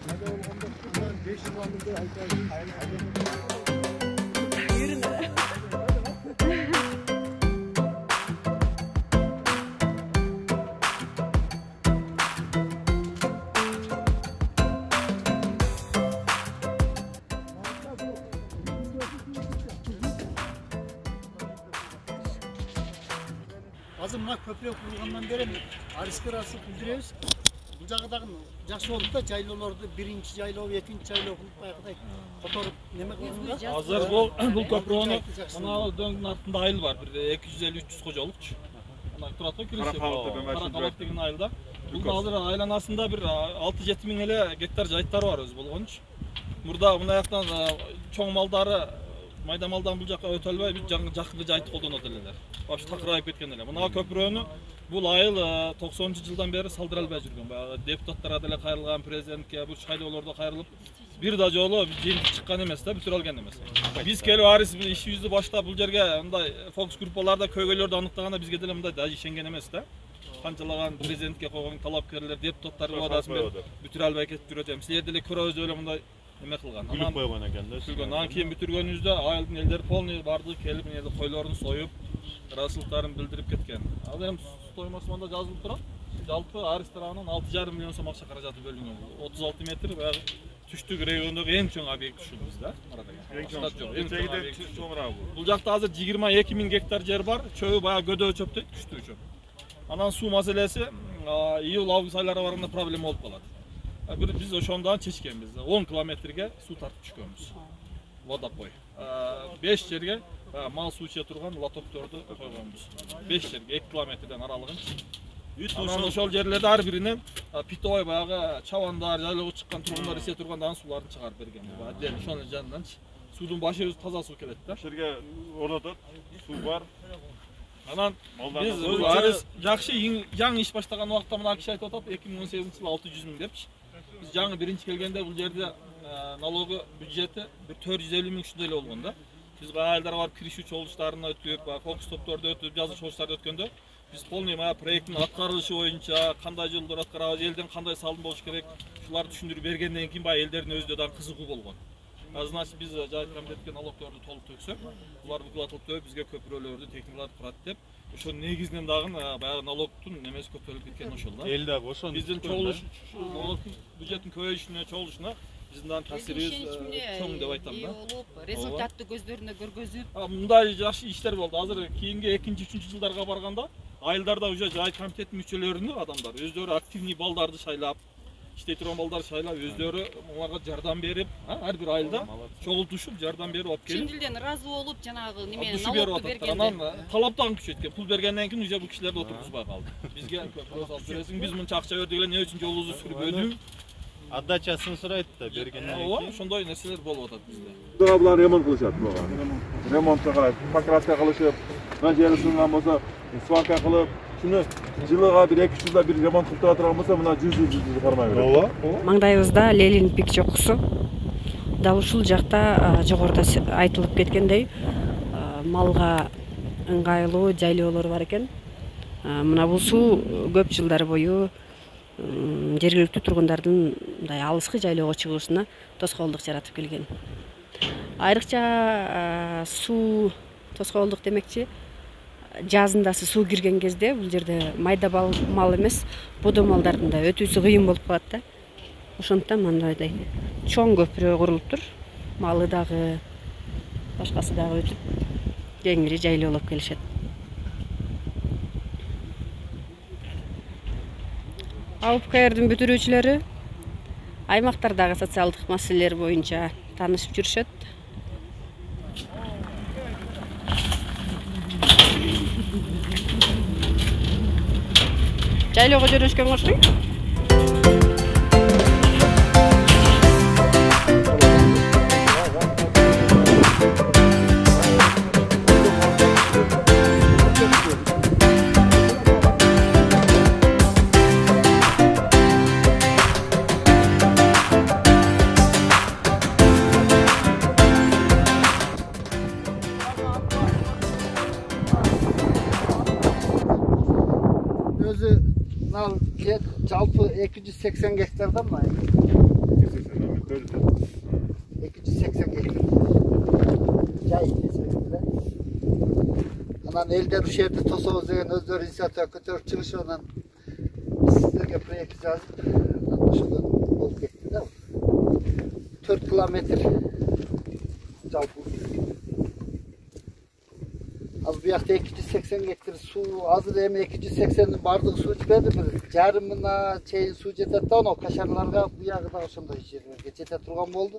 Hazır mı köprü kurulgandan beri Arisker arası bildiremiz. Bu jagdagı жақсы болуп да жайлоолорду биринчи жайлоо, экинчи жайлоо кылып баягыдай которуп неме кылганда. Азыр бул көпүрөнү мына дөңдүн артында айыл бар. Бир 250-300 кожолукчу. Ана турат го киреше. Каракалак деген айылда. Бул азыр айланасында бир 6-7 миң эле гектар жайыттары бар өзү болгончу. Мурда мына жактан чоң малдары майда малдан бул жакка өтө албай бир жакынкы жайытты колдонот элелер. Вообще такырайып кеткен эле. Мына көпүрөнү бул айыл 90-жылдан бери салдыра албай жүргөн. Баягы депутаттар деле кайрылган, президентке бул шайлоолордо кайрылып бир да жолу жеңип чыккан эмес да, бүтүрө алган эмес. Биз келип арис ишибизди баштап бул жерге мындай фокус группаларда көйгөйлөрдү аныктаганда бизге деле мындай да ишенген эмес да. Канчалаган президентке койгон талапкерлер, депутаттар убадасын бүтүрө албай кетип жүрөт эми. Силер деле көрөбүз эле мындай неме кылган. Күлүп койгон экен да. Анан кийин бүтүргөнүбүздө айылдын элдери полный барды келип мына койлорун союп, ыраазычылыктарын билдирип кеткен. Ал эми стоимостунда жазылып турат. Жалпы Арис тарабынан 6,5 миллион сом акча каражаты бөлүнгөн. 36 метр баягы түштүк райондогу эң чоң объект ушул бизде. Эң чоң. Бул жакта азыр 22 миң гектар жер бар. Чөбү баягы көдөө чөп дейт, күчтүү чөп. Анан суу маселеси июль-август айлары барганда проблема болуп калат. Biz ошондон чечкенбиз. 10 километрге суу тартып түшкөнбүз. Водопой. 5 жерге мал суу иче турган лотокторду койгонбуз. 5 жерге 2 километрден аралыгын. Анан ошол жерлерде ар биринен питой баягы чабандар, жайлоого чыккан тургундар исе турган сууларды чыгарып бергенбиз. Аден ошонун жанынан суудун башы өзү таза суу келет да. Жерге орнотот, суу бар. Анан биз Арис жакшы жаңы иш баштаган убакта мына киши айтып атат 2018-жылы 600 миң депчи. Biz жаңы биринчи келгенде бул жерде налогу бюджети бир 450 миң ушундай эле болгон да. Биз айылдарга барып киришүү чогулуштарына өтүп, фокус топторду өтүп, жазуу чогулуштарды өткөндө биз полный проекттин аткарылышы боюнча кандай жолдор аткарабыз, элден кандай салым болуш керек, ушуларды түшүндүрүп бергенден кийин баягы элдердин өзүнө да кызыгуу болгон. Значит биз жайыт комитетке налогторду толук төксөк, булар выплатылып төп бизге көпүрөлөрдү техникаларды курат деп, ошонун негизинен дагы баягы налогтун немеси көтөрүлүп кеткен ошол да. Эл дагы ошону биздин чогулуш бюджеттин көбөйүшүнө, чогулушуна биздин дагы таасирибиз чоң деп айтам да. Результатты көздөрүнө көргөзүп, мындай жакшы иштер болду. Азыр кийинки 2-3 жылдарга барганда айылдарда уже жайыт комитеттин мүчөлөрүнүн адамдар өздөрү активный балдарды шайлап, иштей турган балдар шайлап, өздөрү аларга жардам берип, ар бир айылда чогултушуп жардам берип алып келип, чын дилден разы болуп, жанагы немени налогду бергенде. Анан талаптан күчөйткөн. Пул бергенден кийин уже бул кишилерди отургузбай калды. Бизге көпүрө салып бересиң, биз мынча акча бердик эле, эмне үчүн жолубузду сүрүп өдүң? Отдачасын сурайт да бергенден кийин. Ооба, ошондой нерселер болуп атат бизде. Булар ремонт кылышат буга. Ремонтка карап, покраска кылышып, мына жери сынган болсо, сварка кылып, шуну жылыга бир 2 жылда бир ремонт кылып тура турган болсо, мына 100 кармай берет. Ооба. Маңдайыбызда Ленин пик чокусу. Да ушул жакта жогоруда айтылып кеткендей, малга ыңгайлуу жайлоолор бар экен. Мына бул суу көп жылдар бою жергиликтүү тургундардын мындай алыскы жайлоого чыгуусуна тоскоолдук жаратып келген. Айрыкча суу тоскоолдук демекчи, жазында суу кирген кезде бул жерде майда мал эмес, бодо малдардын да өтүүсү кыйын болуп калат да. Ошондуктан мындайдай чоң көпүрө курулуптур. Малы дагы, башкасы дагы өтүп, кеңири жайлоолоп келишет. АУПКРдин бүтүрүүчүлөрү аймактардагы социалдык маселелер боюнча таанышып жүрүшөт. Жайлоого жөнөшкөн окшойт. Жалпы 280 гектардан mı? 280 gektar. Жай кесилди. Анан элдер ушул жерде тособуз деген өздөрү инициатива көтөрүп чыгышып анан сиздерге проект жазып ошодон болуп кетти да. 4 километр жалпы. Az bu yakta 280 getirir su azır hem 280'in bardıq su çıkmadı bir yarımına çeyin su jetet da o kaşarlarga bu yağı da ошондой жерлерге жете турган болду.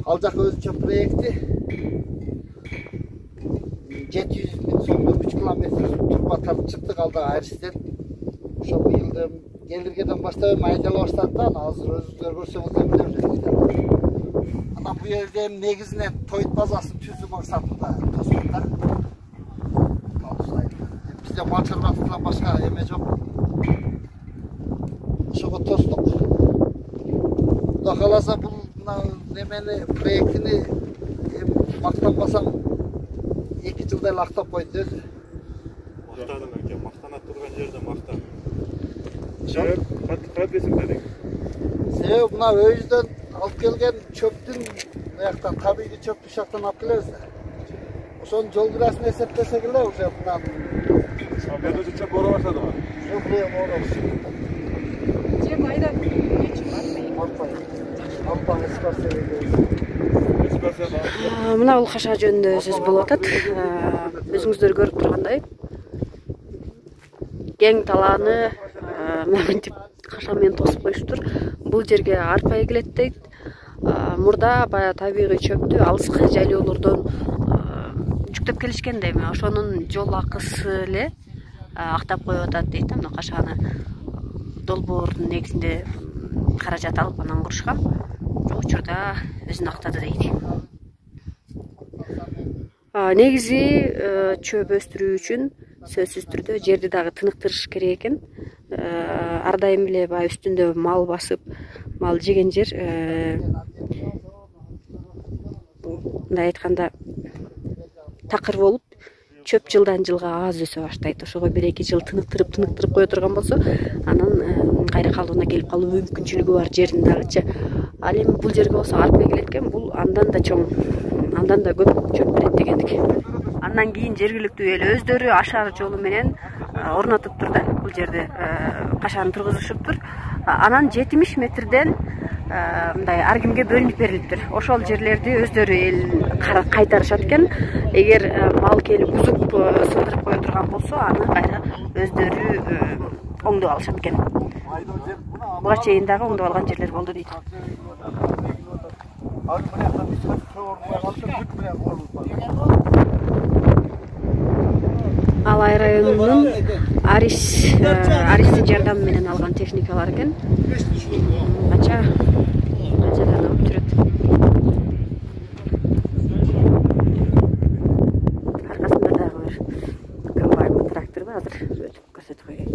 Ал жак өзүнчө проекти 700 000 сомдо 3 километр турба тартып чыктык алда Аристен. Ошо быйылды келиргеден баштап айдала баштады да азыр өзүңүздөр көрсөңүздөр билесиздер. Анан бу жерде негизинен тоyut базасын түзүү максатында тосууда. Bizde mal çarbatından başka emeği yok. Ошого тостук. Кудай кааласа бул немени проектини мактанбасам 2 жылдай лактап койду өзү. Мактадың экен, мактана турган жерде мактан. Кат десиңдер. Себеби мына өйүздөн алып келген чөптүн аяктан табигый чөптү ушактан алып келебиз да. Ошонун жол кирасын эсептесек эле уже мына Sabırda çöp bora başladı mı? Yok buraya doğru. Cem ayda geçip var mı? Alpa eskarsiya. Мына бул каша жөнүндө сөз болуп атат. Өзүңүздөр көрүп тургандай кең талааны мынтип каша менен тосуп коюшуптур. Бул жерге арпа эгилет дейт. Мурда баягы табигый чөптү алыскы жайлоолордон жүктөп келишкен дейм. Ошонун жол акысы эле актап коюп атат дейт. Мына кашаны долбоордун негизинде каражат алып анан курушкан. Учурда өзүн актады дейт. Негизи чөп өстүрүү үчүн сөзсүз түрдө жерди дагы тыныктырыш керек экен. Ар дайым эле баягы үстүндө мал басып, мал жеген жер мындай айтканда такыр болуп, чөп жылдан жылга аз өсө баштайт. Ошого 1-2 жыл тыныктырып кое турган болсо, анан кайра калыбына келип калуу мүмкүнчүлүгү бар жердин дагычы. Ал эми бул жерге болсо арпа эгилет экен, бул андан да чоң, андан да көп чөп берет дегендик. Андан кийин жергиликтүү эл өздөрү ашар жолу менен орнотуптур да бул жерде кашаны тургузушуптур. Анан 70 метрден мындай ар кимге бөлүнүп берилиптир. Ошол жерлерди өздөрү эл кайтарышат экен. Эгер мал келип бузуп сындырып кое турган болсо, аны кайра өздөрү оңдоп алышат экен. Буга чейин дагы оңдоп алган жерлер болду дейт. Алай районунун Аристин жардамы менен алган техникалар экен. Канчадан алып жүрөт. Аркасында дагы бир комбайн трактор бар, азыр өтүп көрсөтүп коеюн.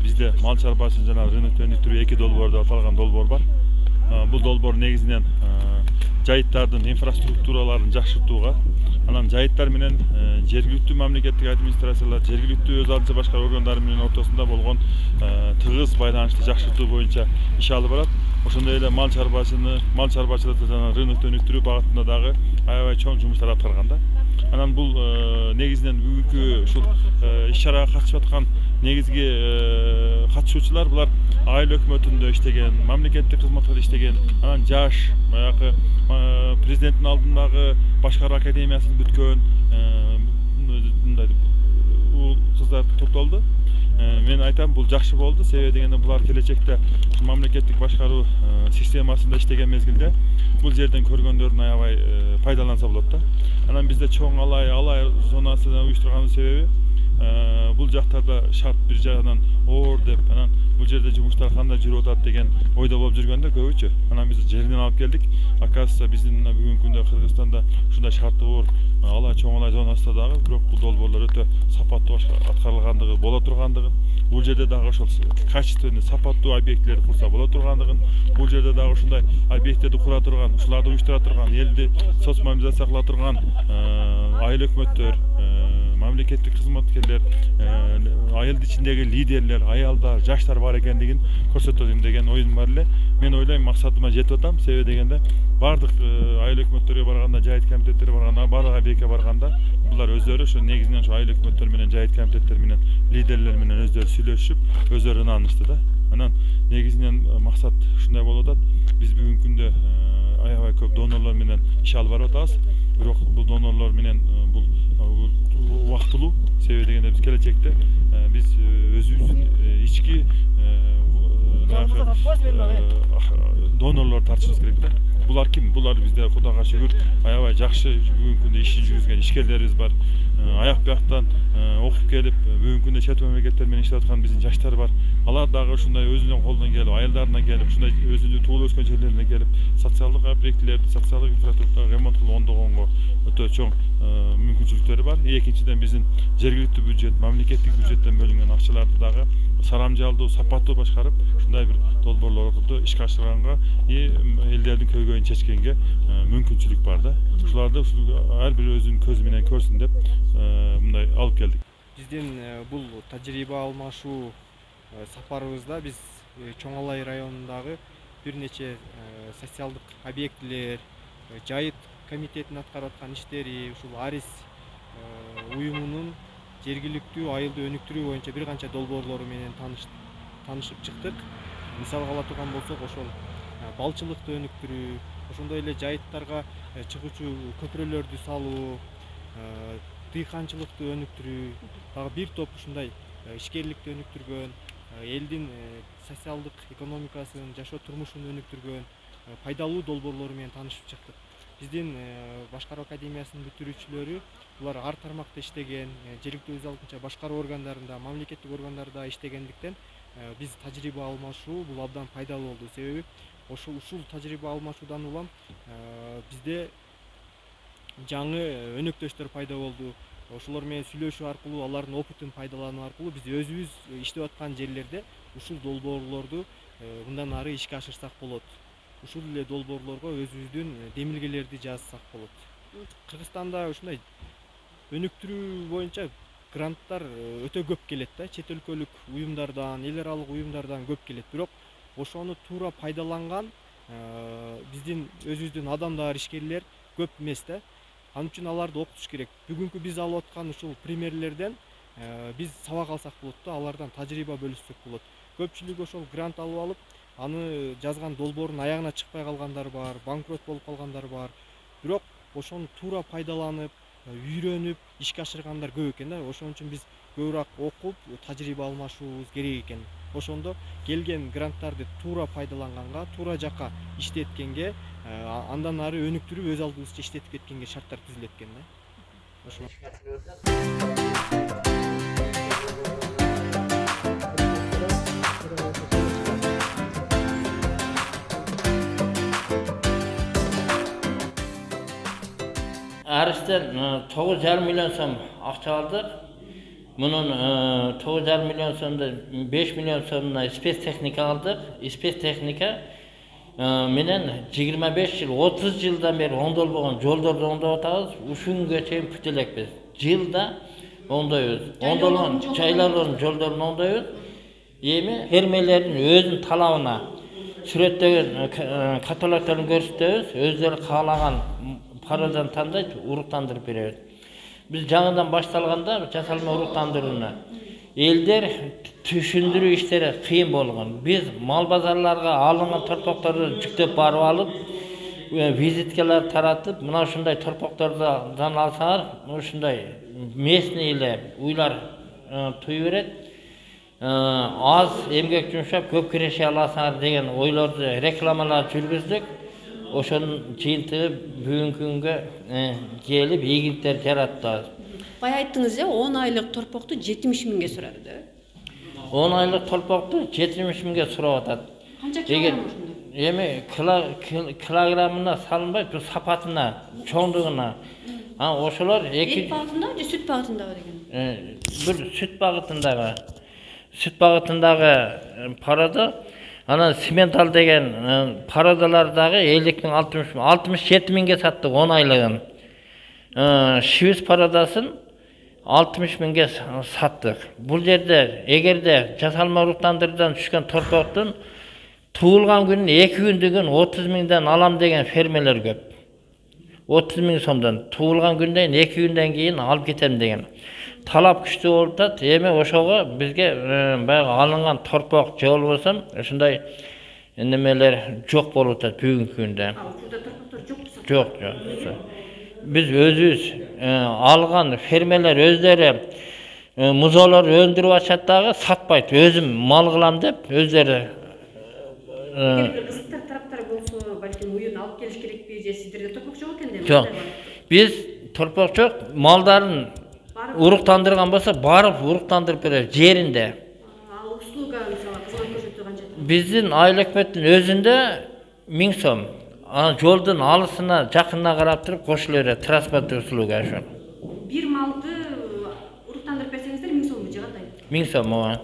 Bizde mal çarpasının jana rынок өнүктүрүү 2 долбоордо аталган долбоор бар. Бул долбоор негизинен жайыттардын инфраструктураларын жакшыртууга, анан жайыттар менен жергиликтүү мамлекеттик администрациялар, жергиликтүү өз алдынча башка органдар менен ортосунда болгон тыгыз байланышты жакшыртуу боюнча иш алып барат. Ошондой эле мал чарбачылыкты жана рынок өнүктүрүү багытында дагы аябай чоң жумуштар аткарган да. Анан бул негизинен бүгүнкү ушул иш-чарага катышып аткан негизги катышуучулар булар айыл өкмөтүндө иштеген, мамлекеттик кызматкарда иштеген, анан жаш, баягы президенттин алдындагы башкаруу академиясын бүткөн мындай кыздар топтолду. мен айтам, бул жакшы болду. Себеби дегенде булар келечекте мамлекеттик башкаруу системасында иштеген мезгилде бул жерден көргөндөрүн аябай пайдаланса болот да. Анан бизде чоң алай зонасына уюштурганын себеби бул жактарда шарт бир жагынан оор деп, анан бул жерде жумуштар кандай жүрүп атат деген ойдо болуп жүргөндө көбүчө. Анан биз жерден алып келдик. Оказывается, биздин бүгүнкү күндө Кыргызстанда ушундай шарты оор алай чоң алай зонасында дагы бирок бул долбоорлор өтө сапаттуу аткарылгандыгы боло тургандыгын, бул жерде дагы ошол качественный сапаттуу объектилерди курса боло тургандыгын, бул жерде дагы ушундай объекттерди кура турган, ушуларды уюштура турган, элди соц мобилизация кыла турган айыл өкмөттөр, мамлекеттик кызматкерлер, айыл ичиндеги лидерлер, аялдар, жаштар бар экендигин көрсөтөм деген оюм бар эле. Мен ойлойм, максатыма жетип атам. Себеби дегенде бардык айыл өкмөттөргө барганда, жайыт комитеттерге барганда, бардык объектке барганда булар өздөрү ошо негизинен ошо айыл өкмөттөр менен, жайыт комитеттер менен, лидерлер менен өздөрү сүйлөшүп, өздөрү ынанышты да. Анан негизинен максат ушундай болуп атат. Биз бүгүнкү күндө аябай көп донорлор менен иш алып барып атабыз. Бирок бул донорлор менен бул убактылуу. Себеби дегенде биз келечекте биз өзүбүздүн ички донорлор тартышыбыз керек да. Булар ким? Булар бизде Кудайга шүгүр аябай жакшы бүгүнкү күндө ишин жүргүзгөн ишкерлерибиз бар. Аяк бияктан окуп келип, бүгүнкү күндө чет мамлекеттер менен иштеп аткан биздин жаштар бар. Алар дагы ушундай өзүнүн колунан келип, айылдарына келип, ушундай өзүнүн туулуп өскөн жерлерине келип, социалдык объектилерди, социалдык инфраструктураны ремонт кылып оңдогонго өтө чоң мүмкүнчүлүктөрү бар. Экинчиден биздин жергиликтүү бюджет, мамлекеттик бюджеттен бөлүнгөн акчаларды дагы сарамжалдуу, сапаттуу башкарып, ушундай бир долбоорлорду ишке ашырганга, элдердин көйгөйүн чечкенге мүмкүнчүлүк бар да. Ушуларды ар бир өзүнүн көзү менен көрсүн деп мындай алып келдик. Биздин бул тажрыйба алмашуу сапарыбызда биз Чоң Алай районундагы бир нече социалдык объектилер, жайыт комитетинин аткарып аткан иштери, ушул Арис уюмунун жергиликтүү айылды өнүктүрүү боюнча бир канча долбоорлору менен таанышып чыктык. Мисалга ала турган болсок, ошол балчылыкты өнүктүрүү, ошондой эле жайыттарга чыгуучу көпүрөлөрдү салуу, дыйканчылыкты өнүктүрүү, дагы бир топ ушундай ишкерликти өнүктүргөн, элдин социалдык экономикасын, жашоо турмушун өнүктүргөн пайдалуу долбоорлору менен таанышып чыктык. Биздин башкаруу академиясынын бүтүрүүчүлөрү булар ар тармакта иштеген, жергиликтүү өз алдынча башкаруу органдарында, мамлекеттик органдарда иштегендиктен биз тажрыйба алмашуу бул абдан пайдалуу болду. Себеби ушул тажрыйба алмашуудан улам бизде жаңы өнөктөштөр пайда болду. Ошолор менен сүйлөшүү аркылуу, алардын опытын пайдалануу аркылуу биз өзүбүз иштеп аткан жерлерде ушул долбоорлорду мындан ары ишке ашырсак болот. Ушул эле долбоорлорго өзүбүздүн демилгелерди жазсак болот. Кыргызстанда ушундай өнүктүрүү боюнча гранттар өтө көп келет да, чет өлкөлүк уюмдардан, эл аралык уюмдардан көп келет. Бирок ошону туура пайдаланган биздин өзүбүздүн адамдар, ишкерлер көп эмес да. Анын үчүн аларды окутуш керек. Бүгүнкү биз алып аткан ушул примерлерден биз сабак алсак болот да, алардан тажрыйба бөлүшсөк болот. Көпчүлүк ошол грант алып алып, аны жазган долбоордун аягына чыкпай калгандар бар, банкрот болуп калгандар бар. Бирок ошону туура пайдаланып, үйрөнүп, ишке ашыргандар көп экен да. Ошон үчүн биз көбүрөөк окуп, тажрыйба алмашуубуз керек экен. Ошондо келген гранттарды туура пайдаланганга, туура жака иштеткенге, андан ары өнүктүрүп өз алдыбызча иштетип кеткенге шарттар түзүлөт экен да. Ошо. Арыстан 9,5 миллион сом акча алдык. Мунун 9,5 миллион сомдо 5 миллион сомдон спецтехника алдык. Спецтехника менен 25 жыл, 30 жылдан бери оңдолбогон жолдорду оңдоп атабыз. Ушунгө чейин бүтө элекпиз. Жылда оңдойбуз. Оңдолгон жайлардын жолдорун оңдойбуз. Эми фермерлердин өзүнүн талабына сүрөттөгөн каталогдорун көрсөтөбүз. Өздөрү каалаган парадан тандайт, уруктандырып беребиз. Биз жаңыдан башталганда жасалма уруктандырууна элдер түшүндүрүү иштери кыйын болгон. Биз мал базарларга алынган торпокторду жүктөп барып алып, визиткалар таратып, мына ушундай торпоктордон алсаңар, ушундай местный эле уйлар туй берет. az emgek жумшап көп киреше аласыңар деген ойлорду рекламалар жүргүздүк. Ошонун жыйынтыгы бүгүнкү күнгө келип ийгиликтер жаратты. Бая айттыңыз, 10 айлык торпокту 70 миңге сурады. 10 айлык торпокту 70 миңге сурап атат. Канча килограмм ошондо? Эми килограммына салынбай, бул сапатына, чоңдугуна. Ошолор Эт багытындагы же сүт багытындагы деген? Бир сүт багытындагы парада, анан Симентал деген парадалардагы 50 миң 60 миң 67 миңге саттык 10 айлыгын. Шивис парадасын 60 миңге саттык. Бул жерде эгерде жасалма уруктандыруудан түшкөн торпоктун туылган күнүн 2 күндүгүн 30 миңден алам деген фермерлер көп. 30 миң сомдон туылган күндөн 2 күндөн кийин алып кетем деген. Талап күчтүү болуп атат. Эми ошого бизге баягы алынган торпок же болбосо ушундай немелер жок болуп атат бүгүнкү күндө. Ушунда торпоктор Жок. Biz özüz algan fermerler özleri muzolor öndürüp açat dagı satpayt. Özüm mal kılam dep özleri кызыктар тараптар болсо, балким уюн алып келиш керекпи же сиздерде торпок жок экен деп? Жок. Biz торпок жок, малдарын уруктандырган болсо барып уруктандырып берет жеринде. Ал услуга мисалы кызмат көрсөтүү канча? Биздин айыл өкмөттүн өзүндө 1000 сом. Жолдун алысына жакынына карап туруп кошулуп берет транспорт услуга ошо. Бир малды уруктандырып берсеңиздер 1000 сомго же кандай? 1000 сом ооба.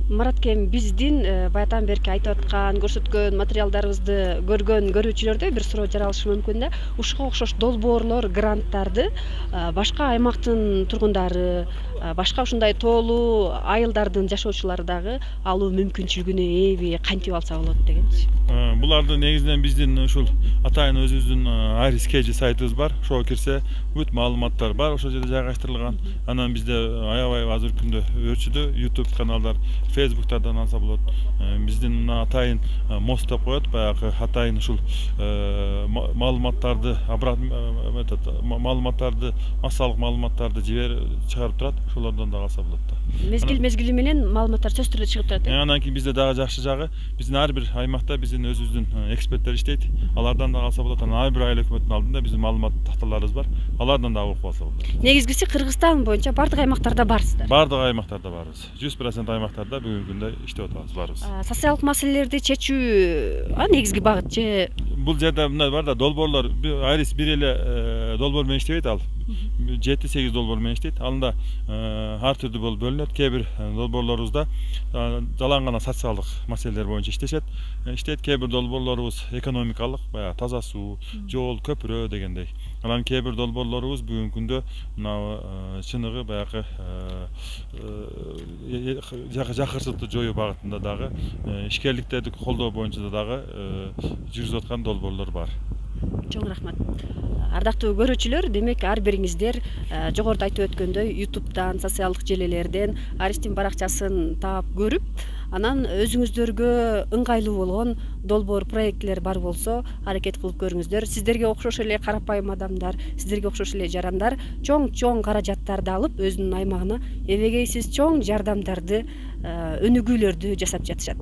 Марат кем биздин баятан берки айтып аткан, көрсөткөн материалдарыбызды көргөн көрүүчүлөрдө бир суроо жаралышы мүмкүн да. Ушуга окшош долбоорлор, гранттарды башка аймактын тургундары, башка ушундай тоолуу айылдардын жашоочулары дагы алуу мүмкүнчүлүгүнө ээби кантип алса болот дегенчи. Буларды негизинен биздин ушул атайын өзүбүздүн Айрис Кежи сайтыбыз бар. Ошого кирсе бүт маалыматтар бар, ошол жерде жайгаштырылган. Анан бизде аябай азыркы күндө өрчүдө YouTube каналдар, Facebooktардан алса болот. Биздин атайын мост деп коет, баягы атайын ушул маалыматтарды массалык маалыматтарды чыгарып турат. Ошолордон да алса болот да. Мезгил менен маалыматтар сөз түрдө чыгып турат. Анан кийин бизде дагы жакшы жагы, биздин ар бир аймакта биздин өзүбүздүн эксперттер иштейт. Алардан да алса болот. Ар бир айыл өкмөттүнүн алдында биздин маалымат такталарыбыз бар. Алардан да окуп алса болот. Негизгиси Кыргызстан боюнча бардык аймактарда барсыздар. Бардык аймактарда барбыз. 100% аймактарда бүгүнкү күндө иштеп атабыз, барбыз. Социалдык маселелерди чечүү негизги багыт же бул жерде мындай бар да, долбоорлор Айрис бир эле долбоор менен иштебейт ал. 7-8 долбоор менен иштейт. Алында ар түрдүү болуп бөлүнөт. Кээ бир долбоорлорубузда жалаң гана социалдык маселелер боюнча иштейт. Кээ бир долбоорлорубуз экономикалык, баягы таза суу, жол, көпүрө дегендей. Анан кээ бир долбоорлорубуз бүгүнкү күндө мына чыныгы баягы жакырсыздыкты жоюу багытында дагы ишкерликтерди колдоо боюнча дагы жүргүзүп аткан долбоорлор бар. Чоң рахмат. Ардактуу көрүүчүлөр, демек ар бириңиздер жогоруда айтып өткөндөй YouTube'дан, социалдык желелерден Аристин баракчасын таап көрүп, анан өзүңүздөргө ыңгайлуу болгон долбоор проектлер бар болсо, аракет кылып көрүңүздөр. Сиздерге окшош эле карапайым адамдар, сиздерге окшош эле жарандар чоң каражаттарды алып, өзүнүн аймагына эбегейсиз чоң жардамдарды, өнүгүүлөрдү жасап жатышат.